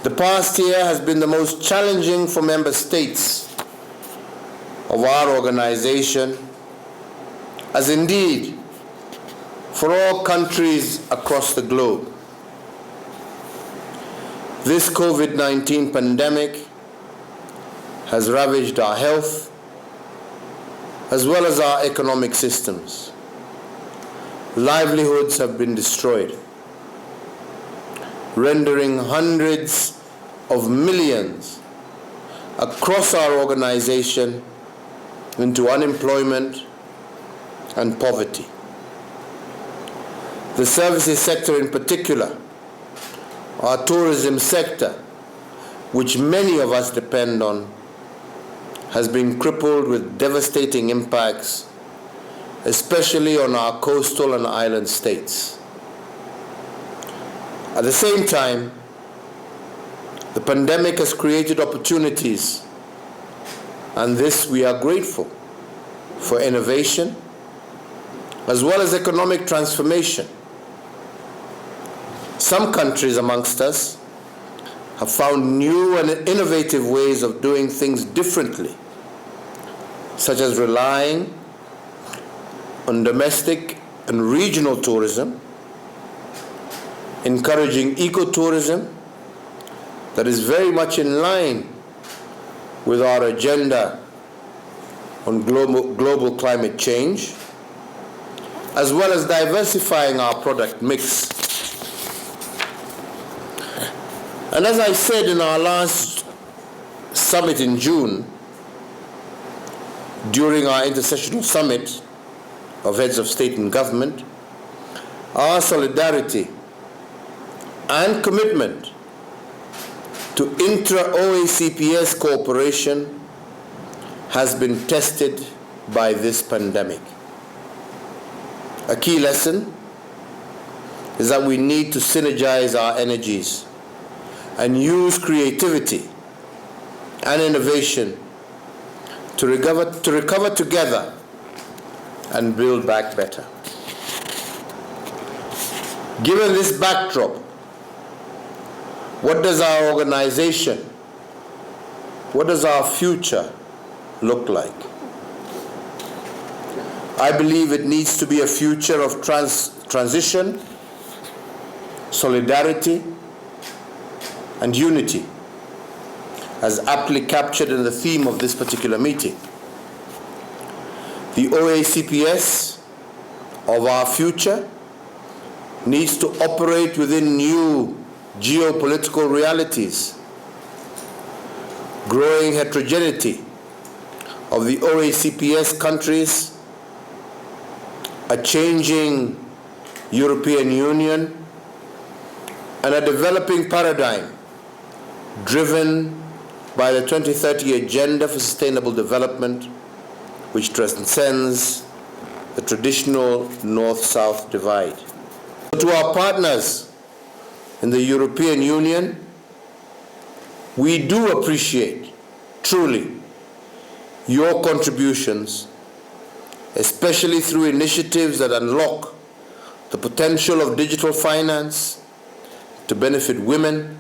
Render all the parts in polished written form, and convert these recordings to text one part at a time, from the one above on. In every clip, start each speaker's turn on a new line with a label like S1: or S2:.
S1: The past year has been the most challenging for member states of our organization, as indeed for all countries across the globe. This COVID-19 pandemic has ravaged our health as well as our economic systems. Livelihoods have been destroyed, rendering hundreds of millions across our organization into unemployment and poverty. The services sector in particular, our tourism sector, which many of us depend on, has been crippled with devastating impacts, especially on our coastal and island states. At the same time, the pandemic has created opportunities, and this we are grateful for innovation as well as economic transformation. Some countries amongst us have found new and innovative ways of doing things differently, such as relying on domestic and regional tourism, encouraging ecotourism that is very much in line with our agenda on global climate change, as well as diversifying our product mix. And as I said in our last summit in June, during our intersessional summit of heads of state and government, our solidarity and commitment to intra-OACPS cooperation has been tested by this pandemic. A key lesson is that we need to synergize our energies and use creativity and innovation to recover together and build back better. Given this backdrop, what does our organization, what does our future look like? I believe it needs to be a future of transition, solidarity, and unity, as aptly captured in the theme of this particular meeting. The OACPS of our future needs to operate within new geopolitical realities, growing heterogeneity of the OACPS countries, a changing European Union, and a developing paradigm driven by the 2030 Agenda for Sustainable Development, which transcends the traditional North-South divide. To our partners in the European Union, we do appreciate, truly, your contributions, especially through initiatives that unlock the potential of digital finance to benefit women,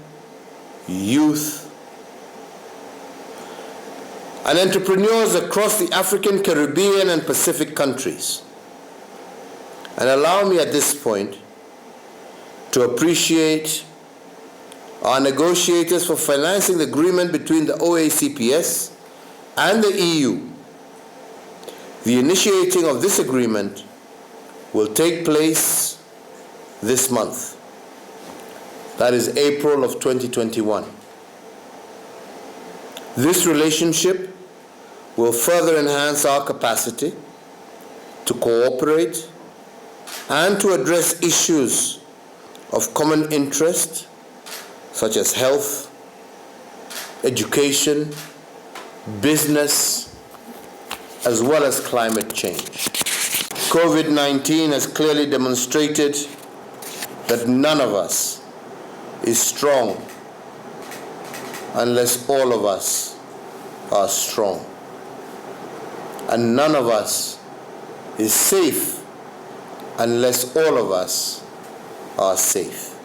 S1: youth, and entrepreneurs across the African, Caribbean, and Pacific countries. And allow me at this point to appreciate our negotiators for financing the agreement between the OACPS and the EU. The initiating of this agreement will take place this month. That is April of 2021. This relationship will further enhance our capacity to cooperate and to address issues of common interest, such as health, education, business, as well as climate change. COVID-19 has clearly demonstrated that none of us is strong unless all of us are strong. And none of us is safe unless all of us are safe.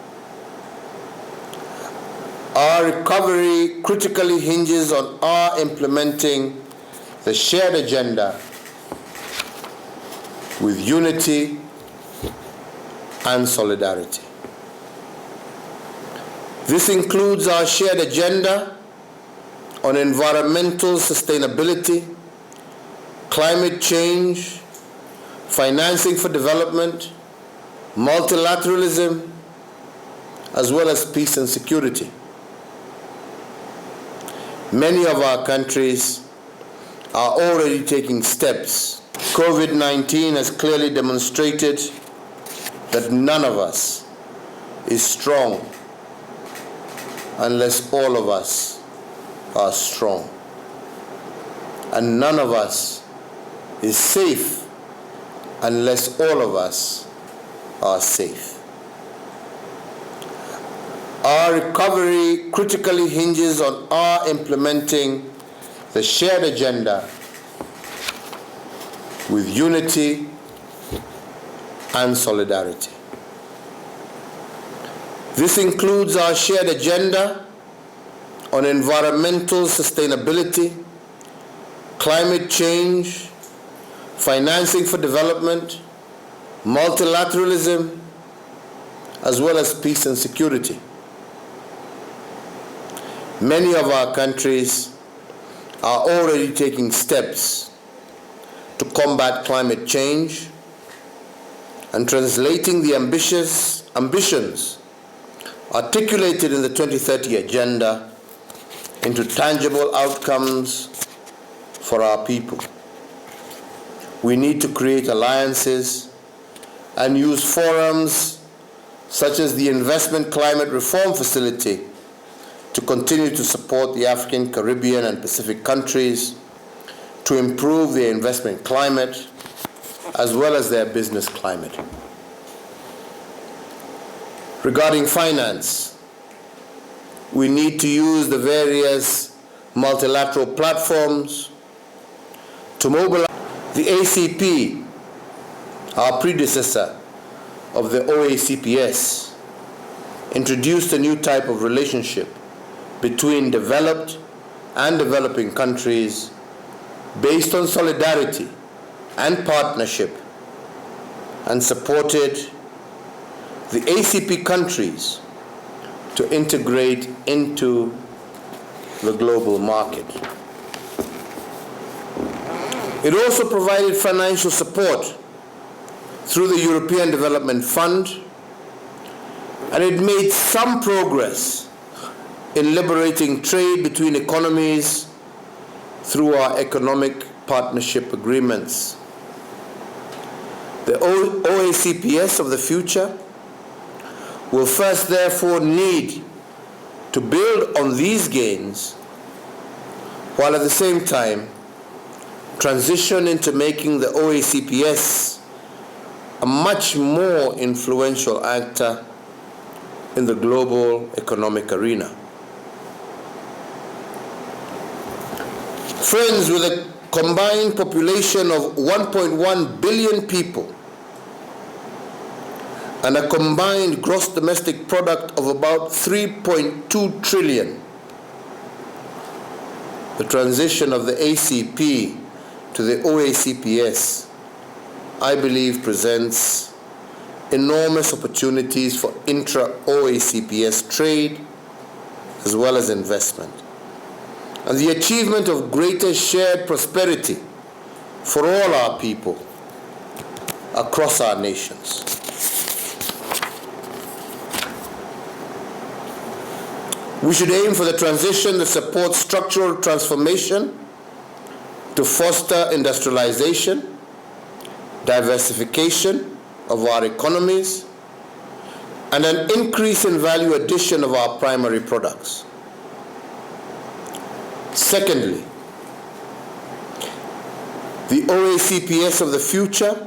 S1: Our recovery critically hinges on our implementing the shared agenda with unity and solidarity. This includes our shared agenda on environmental sustainability, climate change, financing for development, multilateralism, as well as peace and security. Many of our countries are already taking steps. COVID-19 has clearly demonstrated that none of us is strong unless all of us are strong. And none of us is safe unless all of us are safe. Our recovery critically hinges on our implementing the shared agenda with unity and solidarity. This includes our shared agenda on environmental sustainability, climate change, financing for development, multilateralism, as well as peace and security. Many of our countries are already taking steps to combat climate change and translating the ambitions articulated in the 2030 Agenda into tangible outcomes for our people. We need to create alliances and use forums such as the Investment Climate Reform Facility to continue to support the African, Caribbean, and Pacific countries to improve their investment climate as well as their business climate. Regarding finance, we need to use the various multilateral platforms to mobilize. The ACP, our predecessor of the OACPS, introduced a new type of relationship between developed and developing countries based on solidarity and partnership, and supported the ACP countries to integrate into the global market. It also provided financial support through the European Development Fund, and it made some progress in liberating trade between economies through our economic partnership agreements. The OACPS of the future will first therefore need to build on these gains, while at the same time transition into making the OACPS a much more influential actor in the global economic arena. Friends, with a combined population of 1.1 billion people and a combined gross domestic product of about 3.2 trillion, the transition of the ACP to the OACPS, I believe, presents enormous opportunities for intra-OACPS trade as well as investment, and the achievement of greater shared prosperity for all our people across our nations. We should aim for the transition that supports structural transformation to foster industrialization, diversification of our economies, and an increase in value addition of our primary products. Secondly, the OACPS of the future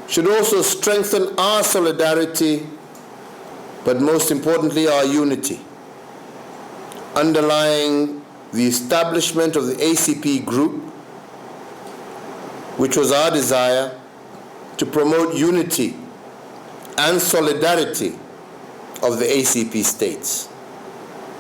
S1: should also strengthen our solidarity, but most importantly, our unity, underlying the establishment of the ACP group, which was our desire to promote unity and solidarity of the ACP states.